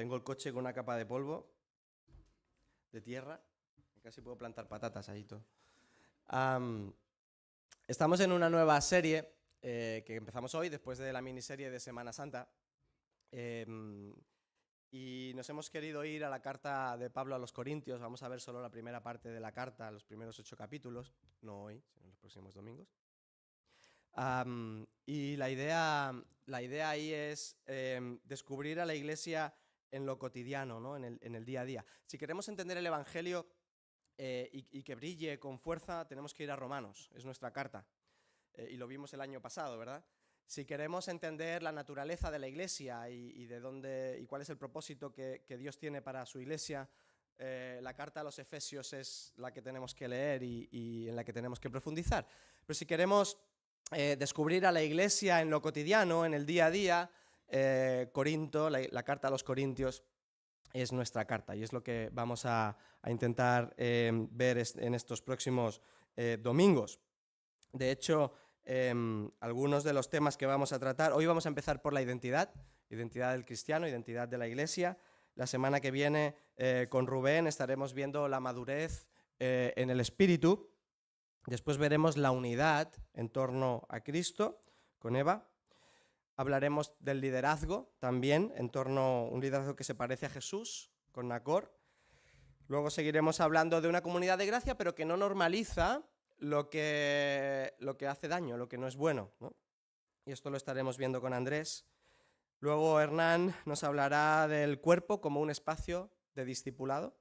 Tengo el coche con una capa de polvo, de tierra. Casi puedo plantar patatas ahí todo. Estamos en una nueva serie que empezamos hoy, después de la miniserie de Semana Santa. Y nos hemos querido ir a la carta de Pablo a los Corintios. Vamos a ver solo la primera parte de la carta, los primeros 8 capítulos. No hoy, sino los próximos domingos. Y la idea ahí es descubrir a la Iglesia en lo cotidiano, ¿no? en el día a día. Si queremos entender el Evangelio y que brille con fuerza, tenemos que ir a Romanos, es nuestra carta. Y lo vimos el año pasado, ¿verdad? Si queremos entender la naturaleza de la Iglesia y de dónde y cuál es el propósito que Dios tiene para su Iglesia, la carta a los Efesios es la que tenemos que leer y en la que tenemos que profundizar. Pero si queremos descubrir a la Iglesia en lo cotidiano, en el día a día, Corinto, la carta a los Corintios es nuestra carta y es lo que vamos a intentar ver en estos próximos domingos. De hecho, algunos de los temas que vamos a tratar, hoy vamos a empezar por la identidad del cristiano, identidad de la Iglesia. La semana que viene con Rubén estaremos viendo la madurez en el espíritu. Después veremos la unidad en torno a Cristo con Eva. Hablaremos del liderazgo también, en torno a un liderazgo que se parece a Jesús, con Nacor. Luego seguiremos hablando de una comunidad de gracia, pero que no normaliza lo que hace daño, lo que no es bueno, ¿no? Y esto lo estaremos viendo con Andrés. Luego Hernán nos hablará del cuerpo como un espacio de discipulado.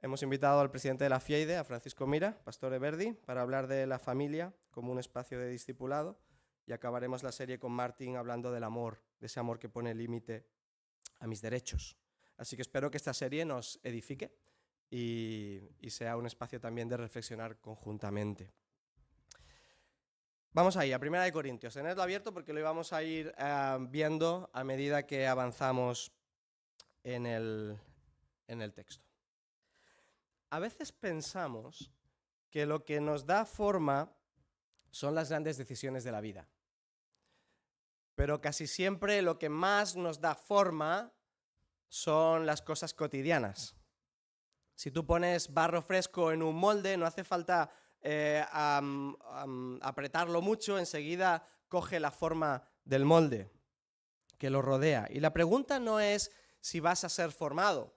Hemos invitado al presidente de la FIEIDE, a Francisco Mira, pastor Everdi, para hablar de la familia como un espacio de discipulado. Y acabaremos la serie con Martín hablando del amor, de ese amor que pone límite a mis derechos. Así que espero que esta serie nos edifique y sea un espacio también de reflexionar conjuntamente. Vamos ahí, a 1 Corintios. Tenedlo abierto porque lo íbamos a ir viendo a medida que avanzamos en el texto. A veces pensamos que lo que nos da forma son las grandes decisiones de la vida. Pero casi siempre lo que más nos da forma son las cosas cotidianas. Si tú pones barro fresco en un molde, no hace falta apretarlo mucho, enseguida coge la forma del molde que lo rodea. Y la pregunta no es si vas a ser formado,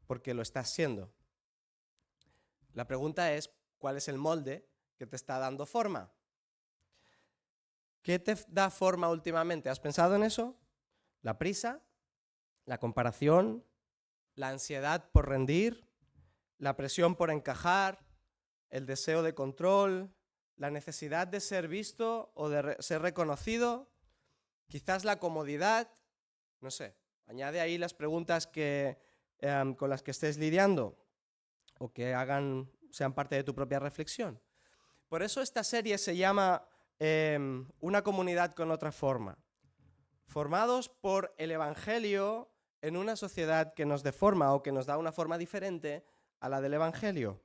porque lo estás siendo. La pregunta es, ¿cuál es el molde que te está dando forma? ¿Qué te da forma últimamente? ¿Has pensado en eso? ¿La prisa? ¿La comparación? ¿La ansiedad por rendir? ¿La presión por encajar? ¿El deseo de control? ¿La necesidad de ser visto o de ser reconocido? ¿Quizás la comodidad? No sé, añade ahí las preguntas con las que estés lidiando o que sean parte de tu propia reflexión. Por eso esta serie se llama Una comunidad con otra forma. Formados por el Evangelio en una sociedad que nos deforma o que nos da una forma diferente a la del Evangelio.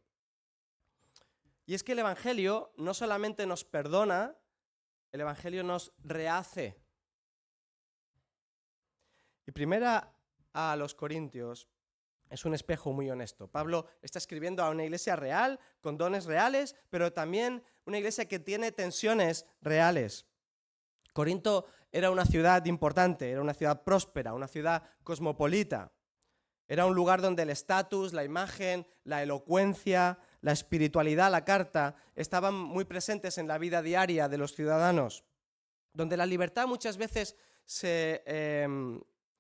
Y es que el Evangelio no solamente nos perdona, el Evangelio nos rehace. Y primera a los Corintios es un espejo muy honesto. Pablo está escribiendo a una iglesia real, con dones reales, pero también una iglesia que tiene tensiones reales. Corinto era una ciudad importante, era una ciudad próspera, una ciudad cosmopolita. Era un lugar donde el estatus, la imagen, la elocuencia, la espiritualidad, la carta, estaban muy presentes en la vida diaria de los ciudadanos. Donde la libertad muchas veces se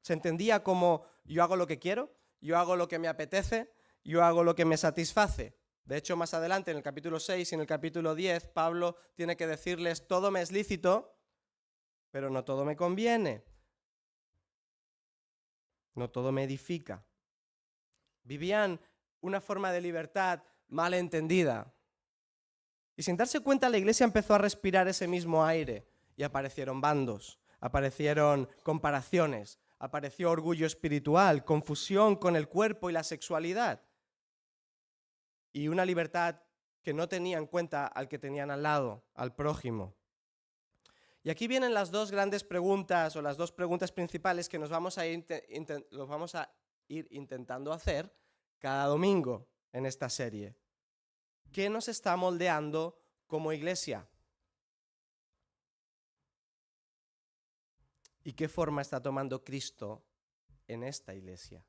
entendía como yo hago lo que quiero, yo hago lo que me apetece, yo hago lo que me satisface. De hecho, más adelante, en el capítulo 6 y en el capítulo 10, Pablo tiene que decirles, todo me es lícito, pero no todo me conviene. No todo me edifica. Vivían una forma de libertad mal entendida. Y sin darse cuenta, la iglesia empezó a respirar ese mismo aire y aparecieron bandos, aparecieron comparaciones, apareció orgullo espiritual, confusión con el cuerpo y la sexualidad. Y una libertad que no tenía en cuenta al que tenían al lado, al prójimo. Y aquí vienen las dos grandes preguntas o las dos preguntas principales que nos vamos a ir intentando hacer cada domingo en esta serie. ¿Qué nos está moldeando como iglesia? ¿Y qué forma está tomando Cristo en esta iglesia?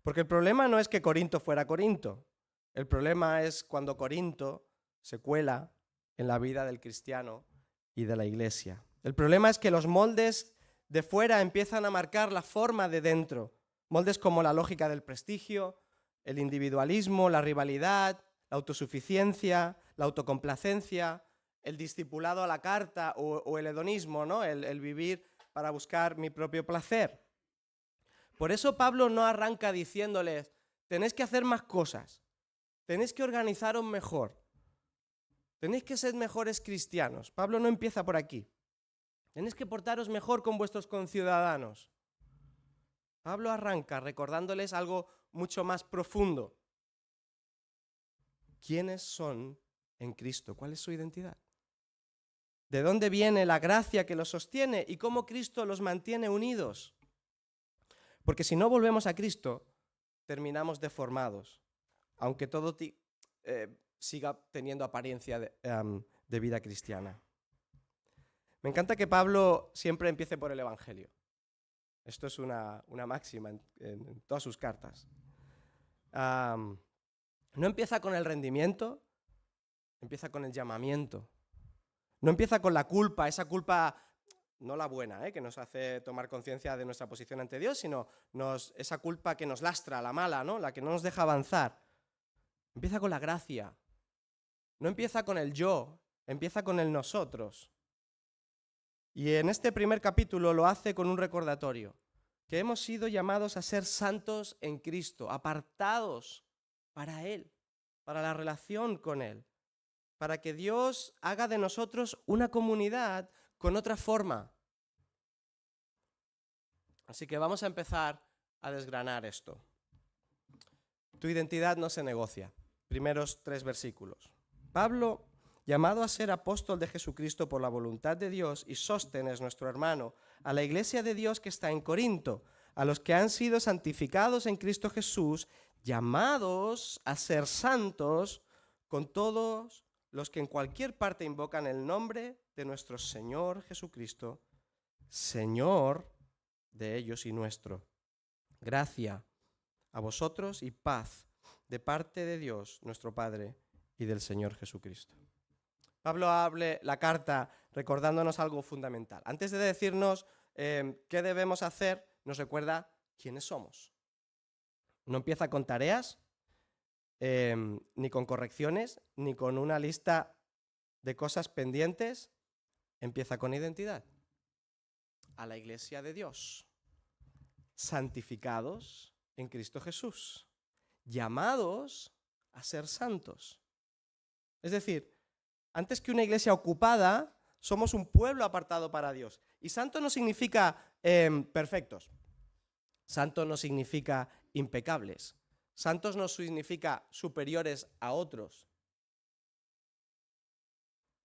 Porque el problema no es que Corinto fuera Corinto. El problema es cuando Corinto se cuela en la vida del cristiano y de la iglesia. El problema es que los moldes de fuera empiezan a marcar la forma de dentro. Moldes como la lógica del prestigio, el individualismo, la rivalidad, la autosuficiencia, la autocomplacencia, el discipulado a la carta o el hedonismo, ¿no? El vivir para buscar mi propio placer. Por eso Pablo no arranca diciéndoles, tenéis que hacer más cosas, tenéis que organizaros mejor, tenéis que ser mejores cristianos. Pablo no empieza por aquí. Tenéis que portaros mejor con vuestros conciudadanos. Pablo arranca recordándoles algo mucho más profundo. ¿Quiénes son en Cristo? ¿Cuál es su identidad? ¿De dónde viene la gracia que los sostiene y cómo Cristo los mantiene unidos? Porque si no volvemos a Cristo, terminamos deformados, aunque todo siga teniendo apariencia de vida cristiana. Me encanta que Pablo siempre empiece por el Evangelio. Esto es una máxima en todas sus cartas. No empieza con el rendimiento, empieza con el llamamiento. No empieza con la culpa, esa culpa, no la buena, que nos hace tomar conciencia de nuestra posición ante Dios, sino esa culpa que nos lastra, la mala, ¿no? La que no nos deja avanzar. Empieza con la gracia. No empieza con el yo, empieza con el nosotros. Y en este primer capítulo lo hace con un recordatorio, que hemos sido llamados a ser santos en Cristo, apartados para Él, para la relación con Él, para que Dios haga de nosotros una comunidad con otra forma. Así que vamos a empezar a desgranar esto. Tu identidad no se negocia. Primeros 3 versículos. Pablo, llamado a ser apóstol de Jesucristo por la voluntad de Dios, y Sóstenes, nuestro hermano, a la iglesia de Dios que está en Corinto, a los que han sido santificados en Cristo Jesús, llamados a ser santos, con todos los que en cualquier parte invocan el nombre de nuestro Señor Jesucristo, Señor de ellos y nuestro. Gracia a vosotros y paz de parte de Dios, nuestro Padre, y del Señor Jesucristo. Pablo abre la carta recordándonos algo fundamental. Antes de decirnos qué debemos hacer, nos recuerda quiénes somos. No empieza con tareas, ni con correcciones, ni con una lista de cosas pendientes. Empieza con identidad. A la iglesia de Dios, santificados en Cristo Jesús, llamados a ser santos. Es decir, antes que una iglesia ocupada, somos un pueblo apartado para Dios. Y santo no significa perfectos. Santo no significa impecables. Santos no significa superiores a otros.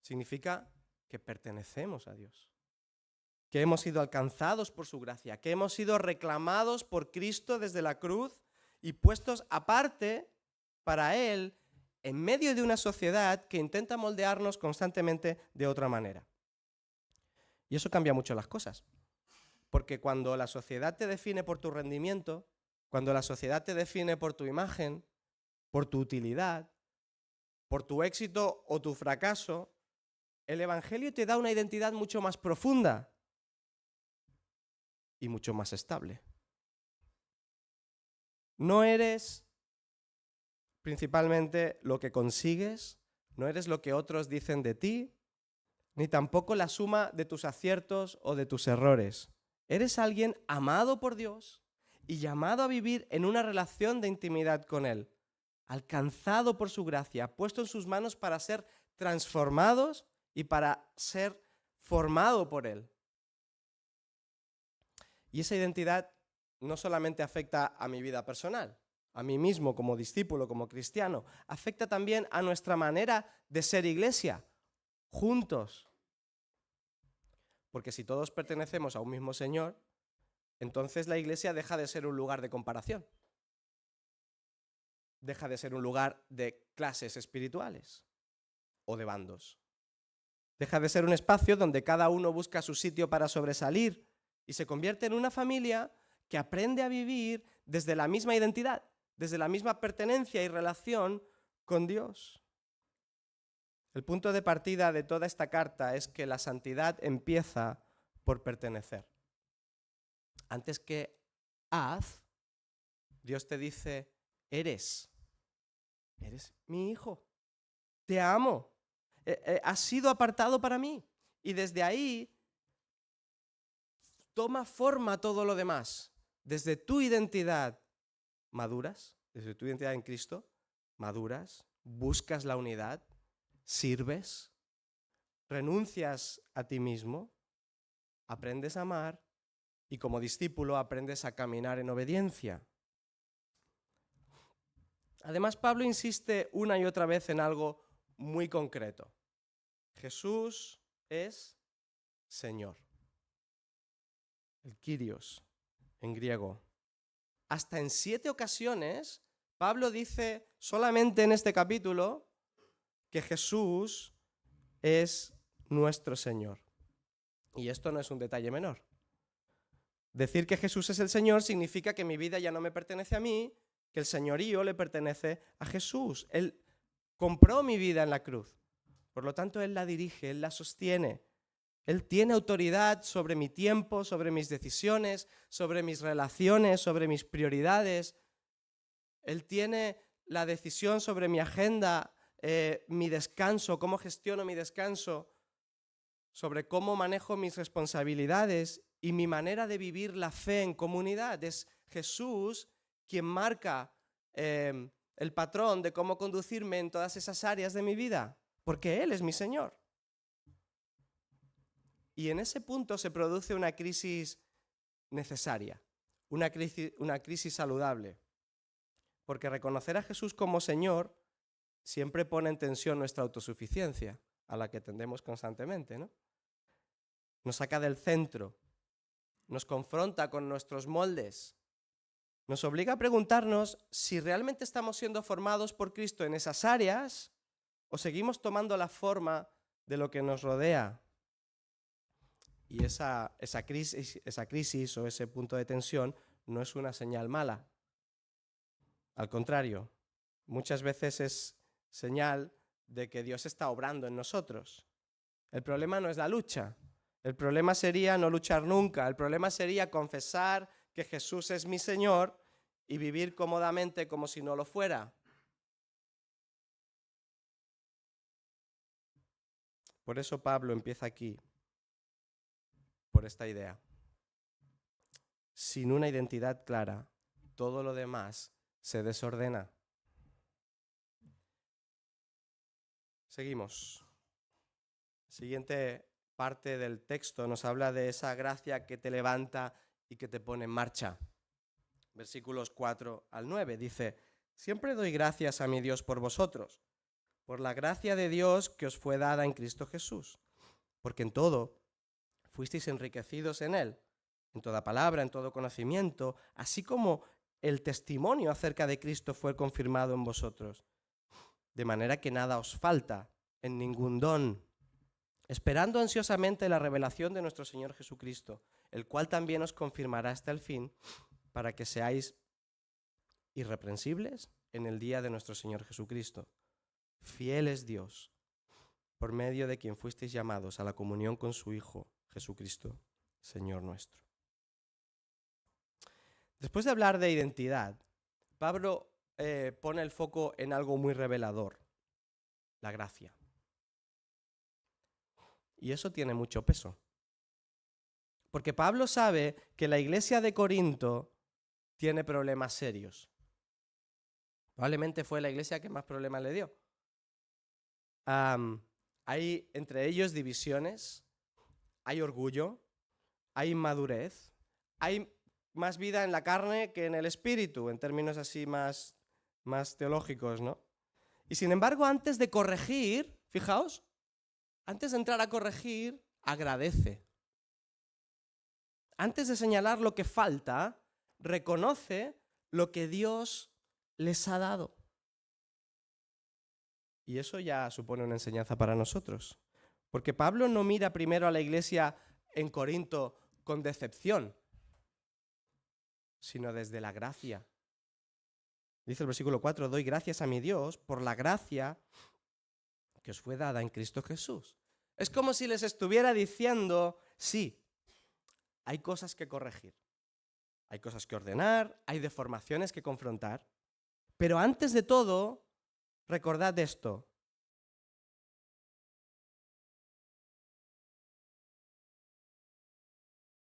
Significa que pertenecemos a Dios, que hemos sido alcanzados por su gracia, que hemos sido reclamados por Cristo desde la cruz y puestos aparte para Él en medio de una sociedad que intenta moldearnos constantemente de otra manera. Y eso cambia mucho las cosas, porque cuando la sociedad te define por tu rendimiento, cuando la sociedad te define por tu imagen, por tu utilidad, por tu éxito o tu fracaso, el Evangelio te da una identidad mucho más profunda y mucho más estable. No eres principalmente lo que consigues, no eres lo que otros dicen de ti, ni tampoco la suma de tus aciertos o de tus errores. Eres alguien amado por Dios y llamado a vivir en una relación de intimidad con Él, alcanzado por su gracia, puesto en sus manos para ser transformados y para ser formado por Él. Y esa identidad no solamente afecta a mi vida personal, a mí mismo como discípulo, como cristiano, afecta también a nuestra manera de ser iglesia, juntos. Porque si todos pertenecemos a un mismo Señor, entonces la iglesia deja de ser un lugar de comparación. Deja de ser un lugar de clases espirituales o de bandos. Deja de ser un espacio donde cada uno busca su sitio para sobresalir y se convierte en una familia que aprende a vivir desde la misma identidad, desde la misma pertenencia y relación con Dios. El punto de partida de toda esta carta es que la santidad empieza por pertenecer. Antes que haz, Dios te dice, eres mi hijo, te amo, has sido apartado para mí. Y desde ahí toma forma todo lo demás. Desde tu identidad maduras, desde tu identidad en Cristo, maduras, buscas la unidad, sirves, renuncias a ti mismo, aprendes a amar y como discípulo aprendes a caminar en obediencia. Además, Pablo insiste una y otra vez en algo muy concreto. Jesús es Señor. El Kyrios en griego. Hasta en 7 ocasiones, Pablo dice solamente en este capítulo que Jesús es nuestro Señor. Y esto no es un detalle menor. Decir que Jesús es el Señor significa que mi vida ya no me pertenece a mí, que el señorío le pertenece a Jesús. Él compró mi vida en la cruz. Por lo tanto, Él la dirige, Él la sostiene. Él tiene autoridad sobre mi tiempo, sobre mis decisiones, sobre mis relaciones, sobre mis prioridades. Él tiene la decisión sobre mi agenda, mi descanso, cómo gestiono mi descanso, sobre cómo manejo mis responsabilidades y mi manera de vivir la fe en comunidad. Es Jesús quien marca el patrón de cómo conducirme en todas esas áreas de mi vida, porque Él es mi Señor. Y en ese punto se produce una crisis necesaria, una crisis saludable, porque reconocer a Jesús como Señor siempre pone en tensión nuestra autosuficiencia, a la que tendemos constantemente, ¿no? Nos saca del centro, nos confronta con nuestros moldes, nos obliga a preguntarnos si realmente estamos siendo formados por Cristo en esas áreas o seguimos tomando la forma de lo que nos rodea. Y esa crisis o ese punto de tensión no es una señal mala. Al contrario, muchas veces es señal de que Dios está obrando en nosotros. El problema no es la lucha. El problema sería no luchar nunca. El problema sería confesar que Jesús es mi Señor y vivir cómodamente como si no lo fuera. Por eso Pablo empieza aquí, por esta idea. Sin una identidad clara, todo lo demás se desordena. Seguimos. Siguiente parte del texto nos habla de esa gracia que te levanta y que te pone en marcha. Versículos 4 al 9 dice: siempre doy gracias a mi Dios por vosotros, por la gracia de Dios que os fue dada en Cristo Jesús, porque en todo fuisteis enriquecidos en Él, en toda palabra, en todo conocimiento, así como el testimonio acerca de Cristo fue confirmado en vosotros, de manera que nada os falta en ningún don, esperando ansiosamente la revelación de nuestro Señor Jesucristo, el cual también os confirmará hasta el fin, para que seáis irreprensibles en el día de nuestro Señor Jesucristo. Fiel es Dios, por medio de quien fuisteis llamados a la comunión con su Hijo, Jesucristo, Señor nuestro. Después de hablar de identidad, Pablo pone el foco en algo muy revelador: la gracia. Y eso tiene mucho peso. Porque Pablo sabe que la iglesia de Corinto tiene problemas serios. Probablemente fue la iglesia que más problemas le dio. Hay entre ellos divisiones, hay orgullo, hay inmadurez, hay más vida en la carne que en el espíritu, en términos así más teológicos, ¿no? Y sin embargo, antes de corregir, fijaos, antes de entrar a corregir, agradece. antes de señalar lo que falta, reconoce lo que Dios les ha dado. Y eso ya supone una enseñanza para nosotros. Porque Pablo no mira primero a la iglesia en Corinto con decepción, sino desde la gracia. Dice el versículo 4, doy gracias a mi Dios por la gracia que os fue dada en Cristo Jesús. Es como si les estuviera diciendo, sí, hay cosas que corregir, hay cosas que ordenar, hay deformaciones que confrontar, pero antes de todo, recordad esto.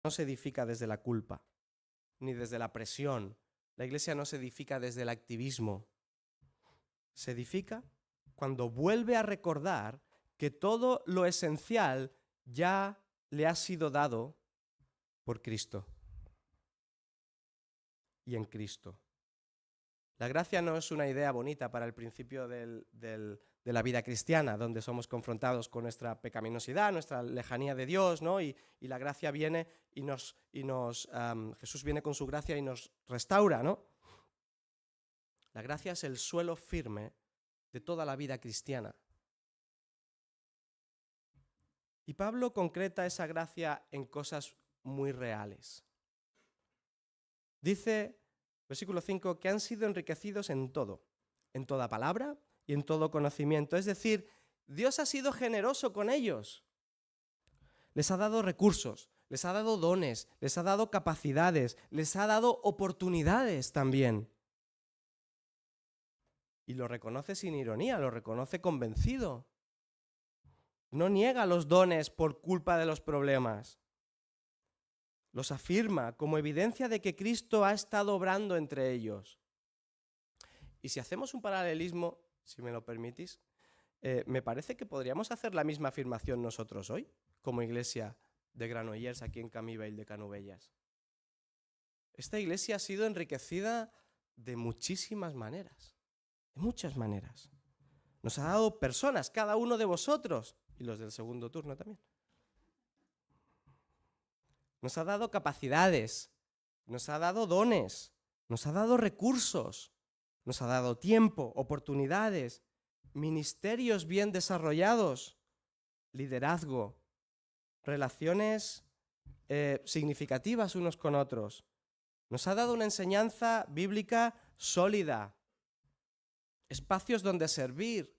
No se edifica desde la culpa, ni desde la presión. La iglesia no se edifica desde el activismo. Se edifica cuando vuelve a recordar que todo lo esencial ya le ha sido dado por Cristo y en Cristo. La gracia no es una idea bonita para el principio de la vida cristiana, donde somos confrontados con nuestra pecaminosidad, nuestra lejanía de Dios, ¿no? Y la gracia viene Jesús viene con su gracia y nos restaura, ¿no? La gracia es el suelo firme de toda la vida cristiana. Y Pablo concreta esa gracia en cosas muy reales. Dice, versículo 5, que han sido enriquecidos en todo, en toda palabra y en todo conocimiento. Es decir, Dios ha sido generoso con ellos. Les ha dado recursos, les ha dado dones, les ha dado capacidades, les ha dado oportunidades también. Y lo reconoce sin ironía, lo reconoce convencido. No niega los dones por culpa de los problemas. Los afirma como evidencia de que Cristo ha estado obrando entre ellos. Y si hacemos un paralelismo, si me lo permitís, me parece que podríamos hacer la misma afirmación nosotros hoy, como iglesia de Granollers aquí en Camíbel de Canovelles. Esta iglesia ha sido enriquecida de muchísimas maneras, de muchas maneras. Nos ha dado personas, cada uno de vosotros, y los del segundo turno también. Nos ha dado capacidades, nos ha dado dones, nos ha dado recursos, nos ha dado tiempo, oportunidades, ministerios bien desarrollados, liderazgo, relaciones significativas unos con otros. Nos ha dado una enseñanza bíblica sólida, espacios donde servir.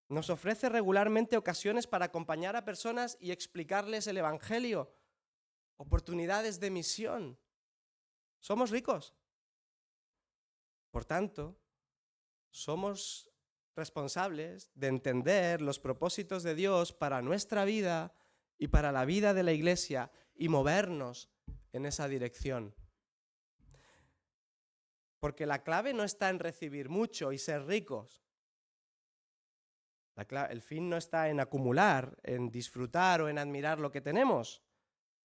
Nos ofrece regularmente ocasiones para acompañar a personas y explicarles el Evangelio, oportunidades de misión. Somos ricos. Por tanto, somos responsables de entender los propósitos de Dios para nuestra vida y para la vida de la iglesia y movernos en esa dirección. Porque la clave no está en recibir mucho y ser ricos. El fin no está en acumular, en disfrutar o en admirar lo que tenemos.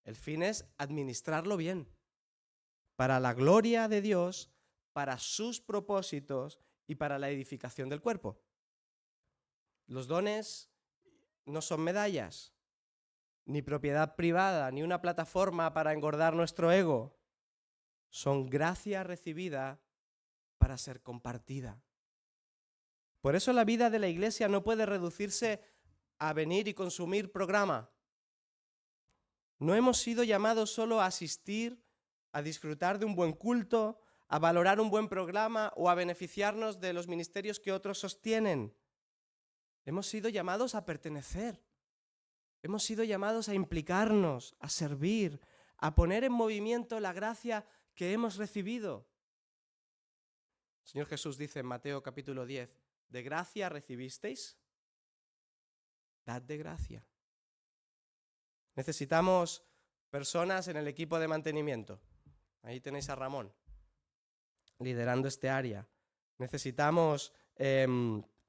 El fin es administrarlo bien, para la gloria de Dios, para sus propósitos y para la edificación del cuerpo. Los dones no son medallas, ni propiedad privada, ni una plataforma para engordar nuestro ego. Son gracia recibida para ser compartida. Por eso la vida de la iglesia no puede reducirse a venir y consumir programa. No hemos sido llamados solo a asistir, a disfrutar de un buen culto, a valorar un buen programa o a beneficiarnos de los ministerios que otros sostienen. Hemos sido llamados a pertenecer. Hemos sido llamados a implicarnos, a servir, a poner en movimiento la gracia que hemos recibido. El Señor Jesús dice en Mateo capítulo 10, ¿de gracia recibisteis? Dad de gracia. Necesitamos personas en el equipo de mantenimiento. Ahí tenéis a Ramón, liderando este área. Necesitamos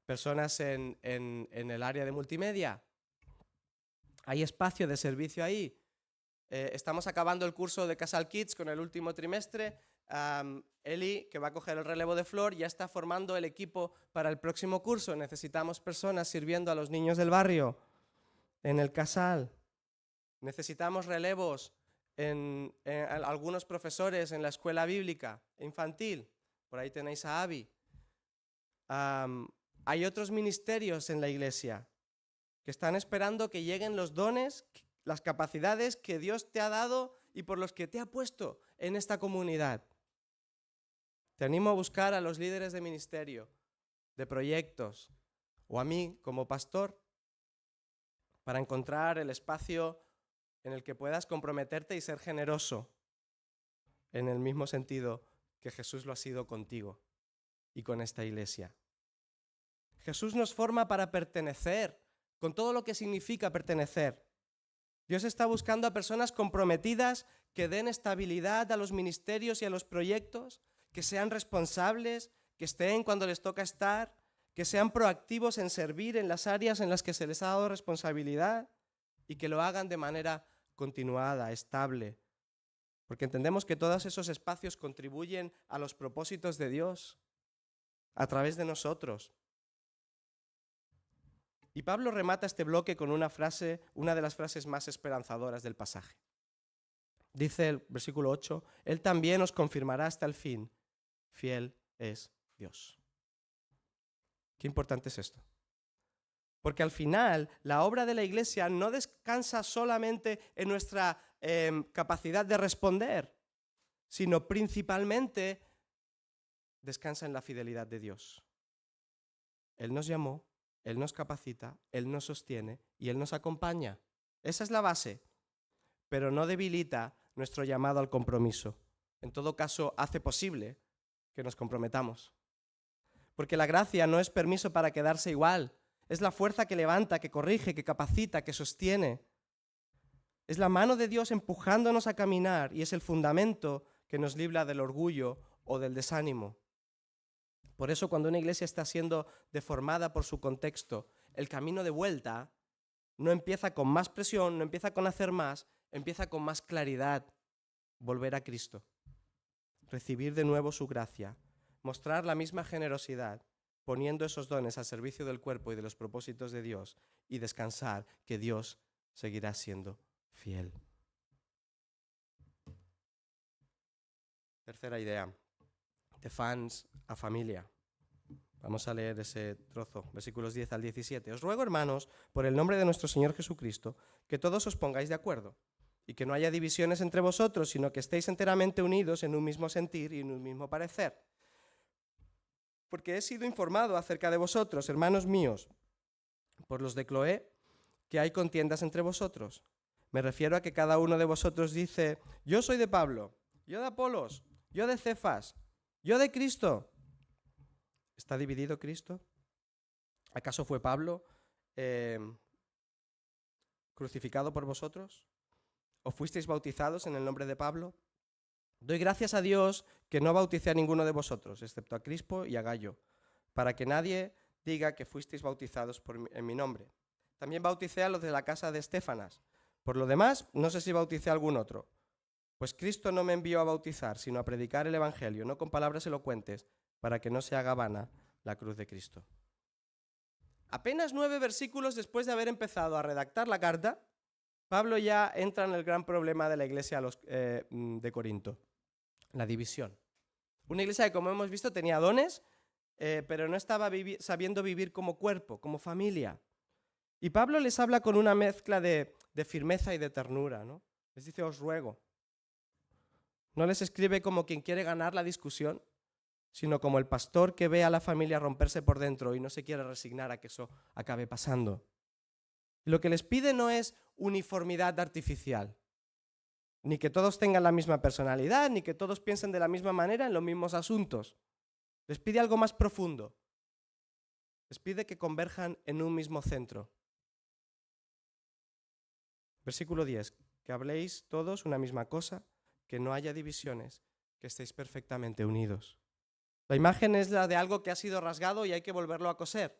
personas en el área de multimedia. Hay espacio de servicio ahí. Estamos acabando el curso de Casal Kids con el último trimestre. Eli, que va a coger el relevo de Flor, ya está formando el equipo para el próximo curso. Necesitamos personas sirviendo a los niños del barrio en el Casal. Necesitamos relevos algunos profesores en la escuela bíblica infantil. Por ahí tenéis a Abby. Hay otros ministerios en la iglesia que están esperando que lleguen los dones, las capacidades que Dios te ha dado y por los que te ha puesto en esta comunidad. Te animo a buscar a los líderes de ministerio, de proyectos, o a mí como pastor, para encontrar el espacio en el que puedas comprometerte y ser generoso, en el mismo sentido que Jesús lo ha sido contigo y con esta iglesia. Jesús nos forma para pertenecer, con todo lo que significa pertenecer. Dios está buscando a personas comprometidas que den estabilidad a los ministerios y a los proyectos, que sean responsables, que estén cuando les toca estar, que sean proactivos en servir en las áreas en las que se les ha dado responsabilidad y que lo hagan de manera continuada, estable. Porque entendemos que todos esos espacios contribuyen a los propósitos de Dios a través de nosotros. Y Pablo remata este bloque con una frase, una de las frases más esperanzadoras del pasaje. Dice el versículo 8, Él también os confirmará hasta el fin. Fiel es Dios. Qué importante es esto. Porque al final la obra de la iglesia no descansa solamente en nuestra capacidad de responder, sino principalmente descansa en la fidelidad de Dios. Él nos llamó, Él nos capacita, Él nos sostiene y Él nos acompaña. Esa es la base, pero no debilita nuestro llamado al compromiso. En todo caso, hace posible que nos comprometamos. Porque la gracia no es permiso para quedarse igual, es la fuerza que levanta, que corrige, que capacita, que sostiene. Es la mano de Dios empujándonos a caminar y es el fundamento que nos libra del orgullo o del desánimo. Por eso cuando una iglesia está siendo deformada por su contexto, el camino de vuelta no empieza con más presión, no empieza con hacer más, empieza con más claridad. Volver a Cristo, recibir de nuevo su gracia, mostrar la misma generosidad, poniendo esos dones al servicio del cuerpo y de los propósitos de Dios y descansar que Dios seguirá siendo fiel. Tercera idea, de fans a familia. Vamos a leer ese trozo, versículos 10 al 17. Os ruego, hermanos, por el nombre de nuestro Señor Jesucristo, que todos os pongáis de acuerdo y que no haya divisiones entre vosotros, sino que estéis enteramente unidos en un mismo sentir y en un mismo parecer. Porque he sido informado acerca de vosotros, hermanos míos, por los de Cloé, que hay contiendas entre vosotros. Me refiero a que cada uno de vosotros dice, yo soy de Pablo, yo de Apolos, yo de Cefas, yo de Cristo. ¿Está dividido Cristo? ¿Acaso fue Pablo crucificado por vosotros? ¿O fuisteis bautizados en el nombre de Pablo? Doy gracias a Dios que no bauticé a ninguno de vosotros, excepto a Crispo y a Gayo, para que nadie diga que fuisteis bautizados en mi nombre. También bauticé a los de la casa de Estéfanas. Por lo demás, no sé si bauticé a algún otro. Pues Cristo no me envió a bautizar, sino a predicar el Evangelio, no con palabras elocuentes, para que no se haga vana la cruz de Cristo. Apenas 9 versículos después de haber empezado a redactar la carta, Pablo ya entra en el gran problema de la iglesia de Corinto, la división. Una iglesia que, como hemos visto, tenía dones, pero no estaba sabiendo vivir como cuerpo, como familia. Y Pablo les habla con una mezcla de firmeza y de ternura, ¿no? Les dice, os ruego. No les escribe como quien quiere ganar la discusión, sino como el pastor que ve a la familia romperse por dentro y no se quiere resignar a que eso acabe pasando. Lo que les pide no es uniformidad artificial, ni que todos tengan la misma personalidad, ni que todos piensen de la misma manera en los mismos asuntos. Les pide algo más profundo. Les pide que converjan en un mismo centro. Versículo 10. Que habléis todos una misma cosa, que no haya divisiones, que estéis perfectamente unidos. La imagen es la de algo que ha sido rasgado y hay que volverlo a coser.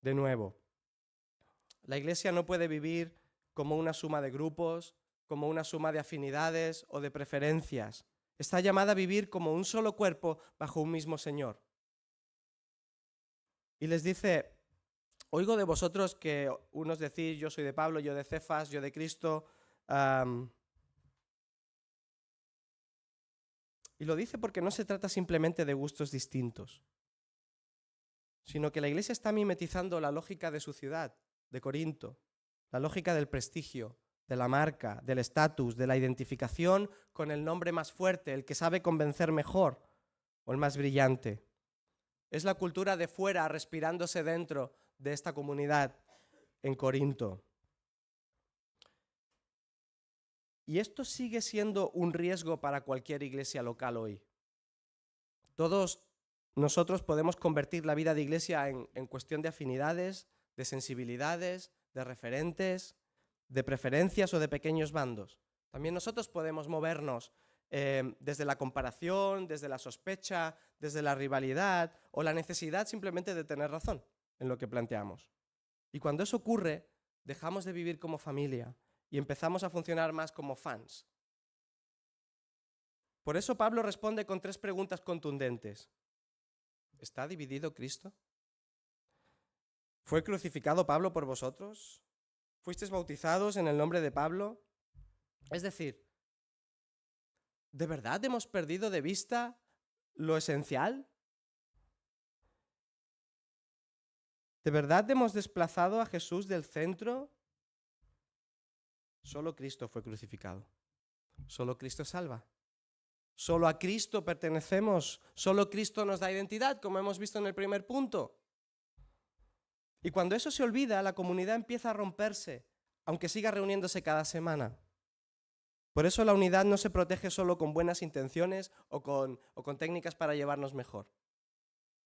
De nuevo, la iglesia no puede vivir como una suma de grupos, como una suma de afinidades o de preferencias. Está llamada a vivir como un solo cuerpo bajo un mismo Señor. Y les dice, oigo de vosotros que unos decís, yo soy de Pablo, yo de Cefas, yo de Cristo. Y lo dice porque no se trata simplemente de gustos distintos, sino que la Iglesia está mimetizando la lógica de su ciudad, de Corinto, la lógica del prestigio, de la marca, del estatus, de la identificación con el nombre más fuerte, el que sabe convencer mejor o el más brillante. Es la cultura de fuera respirándose dentro de esta comunidad en Corinto. Y esto sigue siendo un riesgo para cualquier iglesia local hoy. Todos nosotros podemos convertir la vida de iglesia en cuestión de afinidades, de sensibilidades, de referentes, de preferencias o de pequeños bandos. También nosotros podemos movernos desde la comparación, desde la sospecha, desde la rivalidad o la necesidad simplemente de tener razón en lo que planteamos. Y cuando eso ocurre, dejamos de vivir como familia y empezamos a funcionar más como fans. Por eso Pablo responde con 3 preguntas contundentes. ¿Está dividido Cristo? ¿Fue crucificado Pablo por vosotros? ¿Fuisteis bautizados en el nombre de Pablo? Es decir, ¿de verdad hemos perdido de vista lo esencial? ¿De verdad hemos desplazado a Jesús del centro? Solo Cristo fue crucificado. Solo Cristo salva. Solo a Cristo pertenecemos. Solo Cristo nos da identidad, como hemos visto en el primer punto. Y cuando eso se olvida, la comunidad empieza a romperse, aunque siga reuniéndose cada semana. Por eso la unidad no se protege solo con buenas intenciones o con técnicas para llevarnos mejor.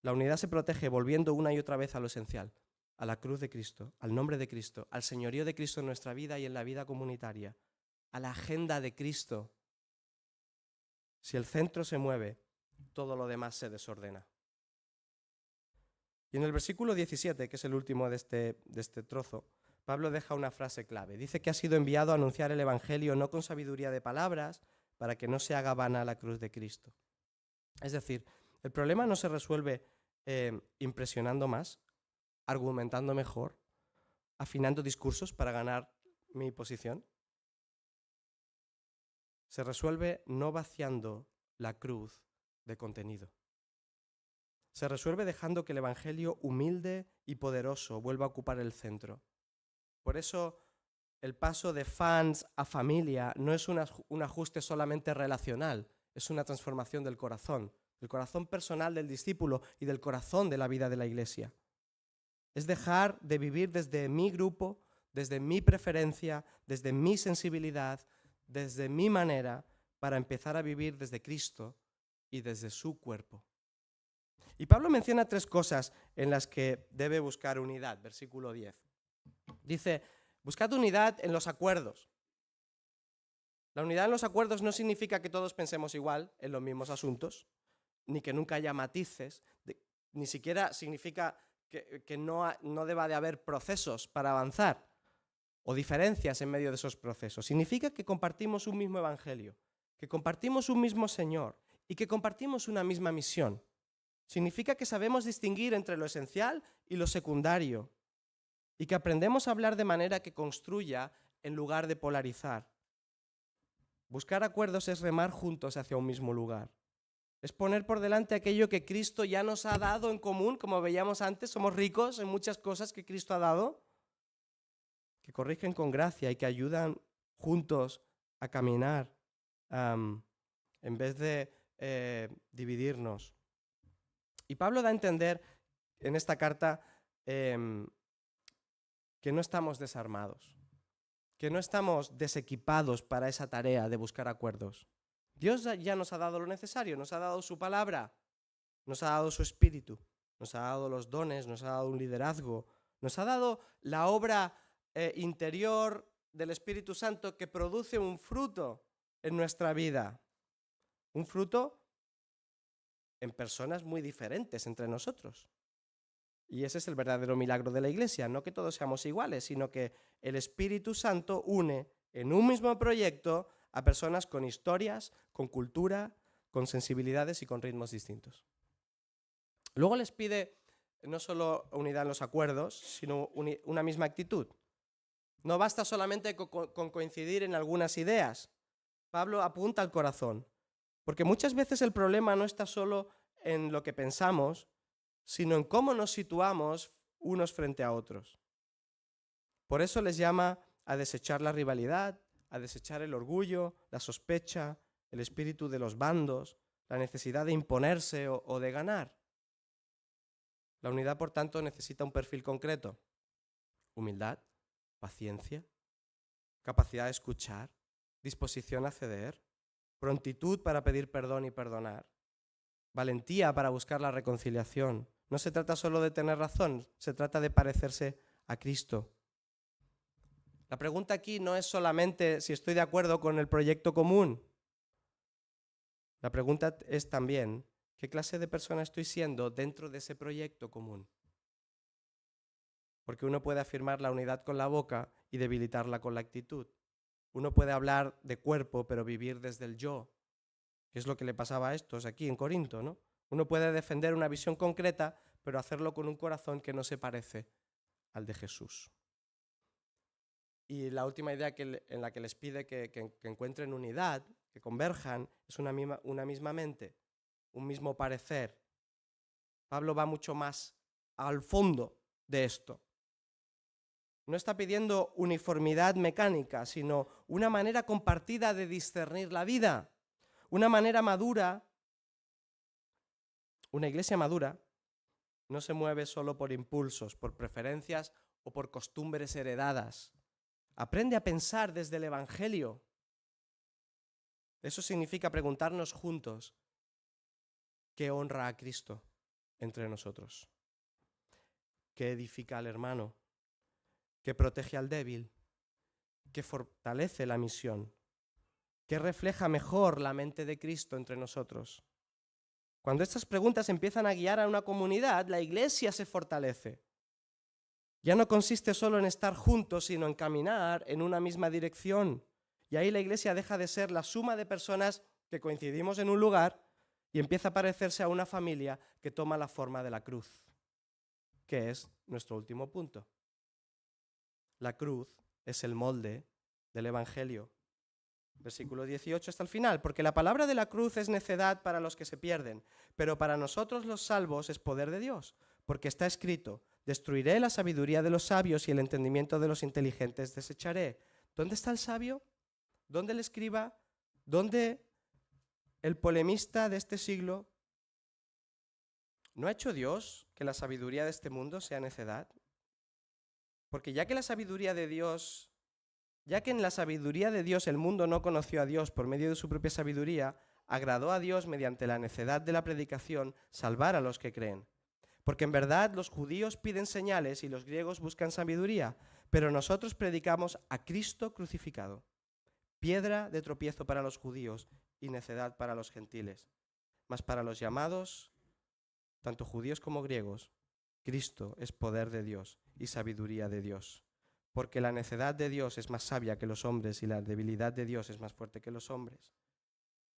La unidad se protege volviendo una y otra vez a lo esencial, a la cruz de Cristo, al nombre de Cristo, al señorío de Cristo en nuestra vida y en la vida comunitaria, a la agenda de Cristo. Si el centro se mueve, todo lo demás se desordena. Y en el versículo 17, que es el último de este trozo, Pablo deja una frase clave. Dice que ha sido enviado a anunciar el Evangelio no con sabiduría de palabras, para que no se haga vana la cruz de Cristo. Es decir, el problema no se resuelve impresionando más, argumentando mejor, afinando discursos para ganar mi posición. Se resuelve no vaciando la cruz de contenido. Se resuelve dejando que el Evangelio humilde y poderoso vuelva a ocupar el centro. Por eso el paso de fans a familia no es un ajuste solamente relacional, es una transformación del corazón personal del discípulo y del corazón de la vida de la iglesia. Es dejar de vivir desde mi grupo, desde mi preferencia, desde mi sensibilidad, desde mi manera, para empezar a vivir desde Cristo y desde su cuerpo. Y Pablo menciona 3 cosas en las que debe buscar unidad, versículo 10. Dice, buscad unidad en los acuerdos. La unidad en los acuerdos no significa que todos pensemos igual en los mismos asuntos, ni que nunca haya matices, ni siquiera significa que no deba de haber procesos para avanzar o diferencias en medio de esos procesos. Significa que compartimos un mismo evangelio, que compartimos un mismo Señor y que compartimos una misma misión. Significa que sabemos distinguir entre lo esencial y lo secundario y que aprendemos a hablar de manera que construya en lugar de polarizar. Buscar acuerdos es remar juntos hacia un mismo lugar. Es poner por delante aquello que Cristo ya nos ha dado en común, como veíamos antes, somos ricos en muchas cosas que Cristo ha dado, que corrigen con gracia y que ayudan juntos a caminar en vez de dividirnos. Y Pablo da a entender en esta carta que no estamos desarmados, que no estamos desequipados para esa tarea de buscar acuerdos. Dios ya nos ha dado lo necesario, nos ha dado su palabra, nos ha dado su espíritu, nos ha dado los dones, nos ha dado un liderazgo, nos ha dado la obra interior del Espíritu Santo que produce un fruto en nuestra vida. Un fruto en personas muy diferentes entre nosotros. Y ese es el verdadero milagro de la Iglesia, no que todos seamos iguales, sino que el Espíritu Santo une en un mismo proyecto a personas con historias, con cultura, con sensibilidades y con ritmos distintos. Luego les pide no solo unidad en los acuerdos, sino una misma actitud. No basta solamente con coincidir en algunas ideas. Pablo apunta al corazón. Porque muchas veces el problema no está solo en lo que pensamos, sino en cómo nos situamos unos frente a otros. Por eso les llama a desechar la rivalidad, a desechar el orgullo, la sospecha, el espíritu de los bandos, la necesidad de imponerse o de ganar. La unidad, por tanto, necesita un perfil concreto: humildad, paciencia, capacidad de escuchar, disposición a ceder, prontitud para pedir perdón y perdonar, valentía para buscar la reconciliación. No se trata solo de tener razón, se trata de parecerse a Cristo. La pregunta aquí no es solamente si estoy de acuerdo con el proyecto común. La pregunta es también, ¿qué clase de persona estoy siendo dentro de ese proyecto común? Porque uno puede afirmar la unidad con la boca y debilitarla con la actitud. Uno puede hablar de cuerpo, pero vivir desde el yo, que es lo que le pasaba a estos aquí en Corinto, ¿no? Uno puede defender una visión concreta, pero hacerlo con un corazón que no se parece al de Jesús. Y la última idea en la que les pide que encuentren unidad, que converjan, es una misma mente, un mismo parecer. Pablo va mucho más al fondo de esto. No está pidiendo uniformidad mecánica, sino una manera compartida de discernir la vida, una manera madura. Una iglesia madura no se mueve solo por impulsos, por preferencias o por costumbres heredadas. Aprende a pensar desde el Evangelio. Eso significa preguntarnos juntos: ¿qué honra a Cristo entre nosotros? ¿Qué edifica al hermano? ¿Qué protege al débil? ¿Qué fortalece la misión? ¿Qué refleja mejor la mente de Cristo entre nosotros? Cuando estas preguntas empiezan a guiar a una comunidad, la iglesia se fortalece. Ya no consiste solo en estar juntos, sino en caminar en una misma dirección. Y ahí la iglesia deja de ser la suma de personas que coincidimos en un lugar y empieza a parecerse a una familia que toma la forma de la cruz, que es nuestro último punto. La cruz es el molde del Evangelio. Versículo 18 hasta el final, porque la palabra de la cruz es necedad para los que se pierden, pero para nosotros los salvos es poder de Dios, porque está escrito: destruiré la sabiduría de los sabios y el entendimiento de los inteligentes desecharé. ¿Dónde está el sabio? ¿Dónde el escriba? ¿Dónde el polemista de este siglo? ¿No ha hecho Dios que la sabiduría de este mundo sea necedad? Porque ya que en la sabiduría de Dios el mundo no conoció a Dios por medio de su propia sabiduría, agradó a Dios mediante la necedad de la predicación salvar a los que creen. Porque en verdad los judíos piden señales y los griegos buscan sabiduría, pero nosotros predicamos a Cristo crucificado, piedra de tropiezo para los judíos y necedad para los gentiles. Mas para los llamados, tanto judíos como griegos, Cristo es poder de Dios y sabiduría de Dios. Porque la necedad de Dios es más sabia que los hombres y la debilidad de Dios es más fuerte que los hombres.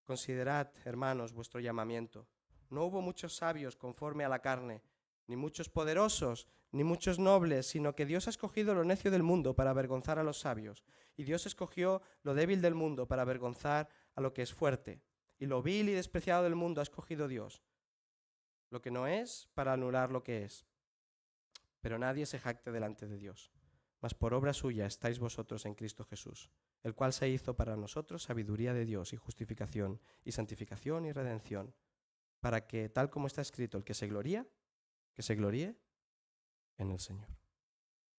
Considerad, hermanos, vuestro llamamiento. No hubo muchos sabios conforme a la carne, ni muchos poderosos, ni muchos nobles, sino que Dios ha escogido lo necio del mundo para avergonzar a los sabios, y Dios escogió lo débil del mundo para avergonzar a lo que es fuerte, y lo vil y despreciado del mundo ha escogido Dios, lo que no es, para anular lo que es. Pero nadie se jacte delante de Dios. Mas por obra suya estáis vosotros en Cristo Jesús, el cual se hizo para nosotros sabiduría de Dios y justificación y santificación y redención, para que, tal como está escrito, el que se gloríe en el Señor.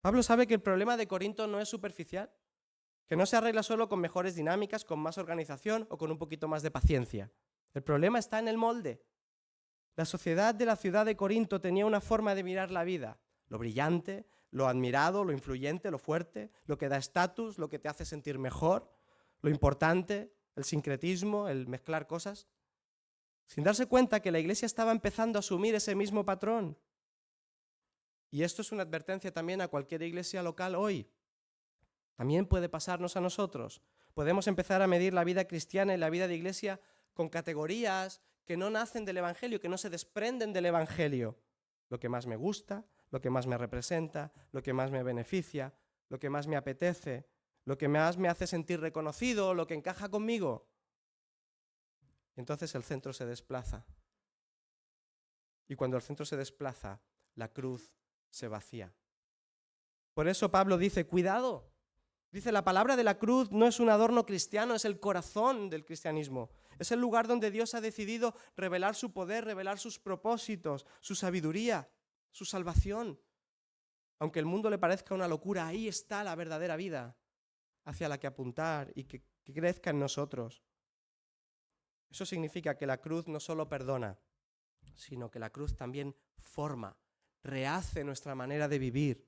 Pablo sabe que el problema de Corinto no es superficial, que no se arregla solo con mejores dinámicas, con más organización o con un poquito más de paciencia. El problema está en el molde. La sociedad de la ciudad de Corinto tenía una forma de mirar la vida, lo brillante, lo admirado, lo influyente, lo fuerte, lo que da estatus, lo que te hace sentir mejor, lo importante, el sincretismo, el mezclar cosas, sin darse cuenta que la iglesia estaba empezando a asumir ese mismo patrón. Y esto es una advertencia también a cualquier iglesia local hoy. También puede pasarnos a nosotros. Podemos empezar a medir la vida cristiana y la vida de iglesia con categorías que no nacen del Evangelio, que no se desprenden del Evangelio. Lo que más me gusta, lo que más me representa, lo que más me beneficia, lo que más me apetece, lo que más me hace sentir reconocido, lo que encaja conmigo. Entonces el centro se desplaza. Y cuando el centro se desplaza, la cruz se vacía. Por eso Pablo dice, cuidado. Dice, la palabra de la cruz no es un adorno cristiano, es el corazón del cristianismo. Es el lugar donde Dios ha decidido revelar su poder, revelar sus propósitos, su sabiduría, su salvación. Aunque el mundo le parezca una locura, ahí está la verdadera vida hacia la que apuntar y que crezca en nosotros. Eso significa que la cruz no solo perdona, sino que la cruz también forma, rehace nuestra manera de vivir.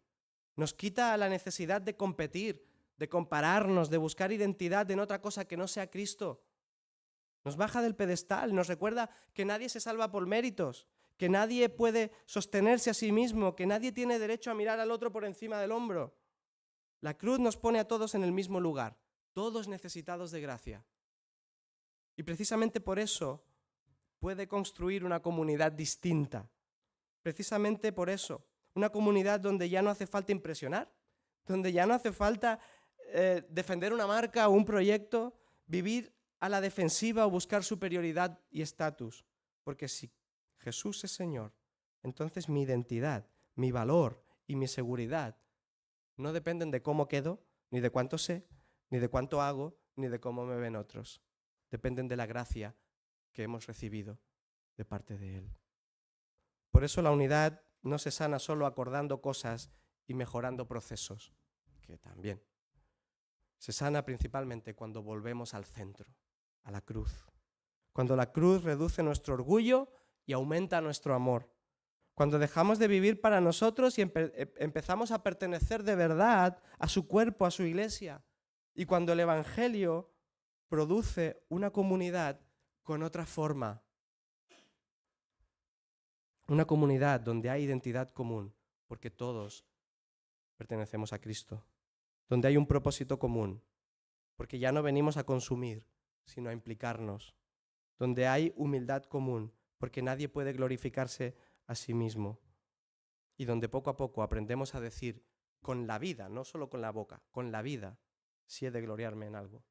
Nos quita la necesidad de competir, de compararnos, de buscar identidad en otra cosa que no sea Cristo. Nos baja del pedestal, nos recuerda que nadie se salva por méritos, que nadie puede sostenerse a sí mismo, que nadie tiene derecho a mirar al otro por encima del hombro. La cruz nos pone a todos en el mismo lugar, todos necesitados de gracia. Y precisamente por eso puede construir una comunidad distinta. Precisamente por eso, una comunidad donde ya no hace falta impresionar, donde ya no hace falta defender una marca o un proyecto, vivir a la defensiva o buscar superioridad y estatus. Porque si Jesús es Señor, entonces mi identidad, mi valor y mi seguridad no dependen de cómo quedo, ni de cuánto sé, ni de cuánto hago, ni de cómo me ven otros. Dependen de la gracia que hemos recibido de parte de Él. Por eso la unidad no se sana solo acordando cosas y mejorando procesos, que también. Se sana principalmente cuando volvemos al centro, a la cruz. Cuando la cruz reduce nuestro orgullo y aumenta nuestro amor. Cuando dejamos de vivir para nosotros y empezamos a pertenecer de verdad a su cuerpo, a su iglesia. Y cuando el Evangelio produce una comunidad con otra forma. Una comunidad donde hay identidad común, porque todos pertenecemos a Cristo. Donde hay un propósito común, porque ya no venimos a consumir, sino a implicarnos. Donde hay humildad común, porque nadie puede glorificarse a sí mismo. Y donde poco a poco aprendemos a decir con la vida, no solo con la boca, con la vida, si he de gloriarme en algo,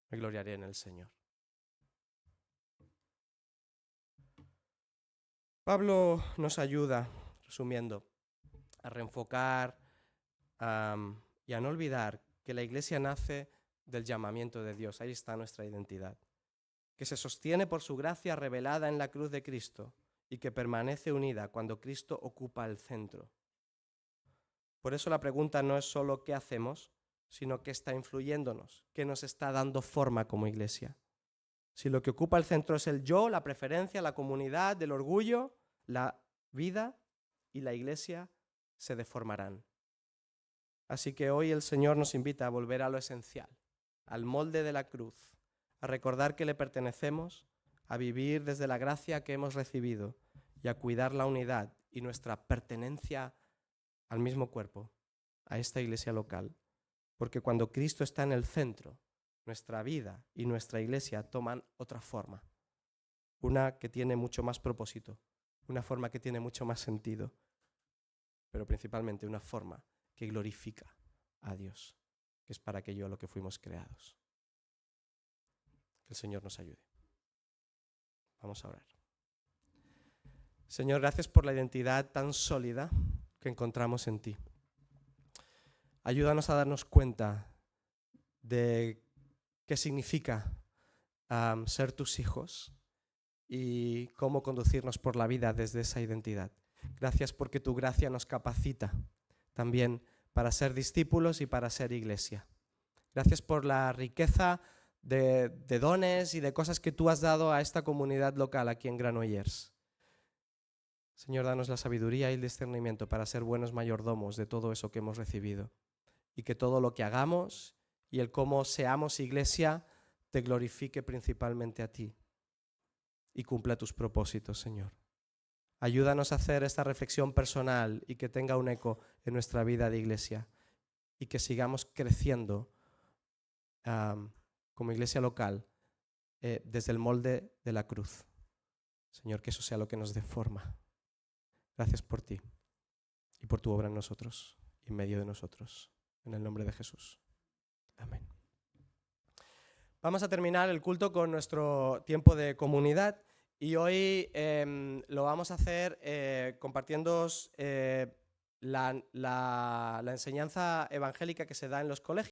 me gloriaré en el Señor. Pablo nos ayuda, resumiendo, a reenfocar y a no olvidar que la iglesia nace del llamamiento de Dios. Ahí está nuestra identidad. Que se sostiene por su gracia revelada en la cruz de Cristo y que permanece unida cuando Cristo ocupa el centro. Por eso la pregunta no es solo qué hacemos, sino qué está influyéndonos, qué nos está dando forma como iglesia. Si lo que ocupa el centro es el yo, la preferencia, la comunidad, el orgullo, la vida y la iglesia se deformarán. Así que hoy el Señor nos invita a volver a lo esencial, al molde de la cruz, a recordar que le pertenecemos, a vivir desde la gracia que hemos recibido y a cuidar la unidad y nuestra pertenencia al mismo cuerpo, a esta iglesia local. Porque cuando Cristo está en el centro, nuestra vida y nuestra iglesia toman otra forma, una que tiene mucho más propósito, una forma que tiene mucho más sentido, pero principalmente una forma que glorifica a Dios, que es para aquello a lo que fuimos creados. Que el Señor nos ayude. Vamos a orar. Señor, gracias por la identidad tan sólida que encontramos en ti. Ayúdanos a darnos cuenta de qué significa ser tus hijos y cómo conducirnos por la vida desde esa identidad. Gracias porque tu gracia nos capacita también para ser discípulos y para ser iglesia. Gracias por la riqueza de dones y de cosas que tú has dado a esta comunidad local aquí en Granollers. Señor, danos la sabiduría y el discernimiento para ser buenos mayordomos de todo eso que hemos recibido y que todo lo que hagamos y el cómo seamos iglesia te glorifique principalmente a ti y cumpla tus propósitos, Señor. Ayúdanos a hacer esta reflexión personal y que tenga un eco en nuestra vida de iglesia y que sigamos creciendo como iglesia local desde el molde de la cruz. Señor, que eso sea lo que nos dé forma. Gracias por ti y por tu obra en nosotros y en medio de nosotros. En el nombre de Jesús. Amén. Vamos a terminar el culto con nuestro tiempo de comunidad y hoy lo vamos a hacer compartiéndoos la enseñanza evangélica que se da en los colegios.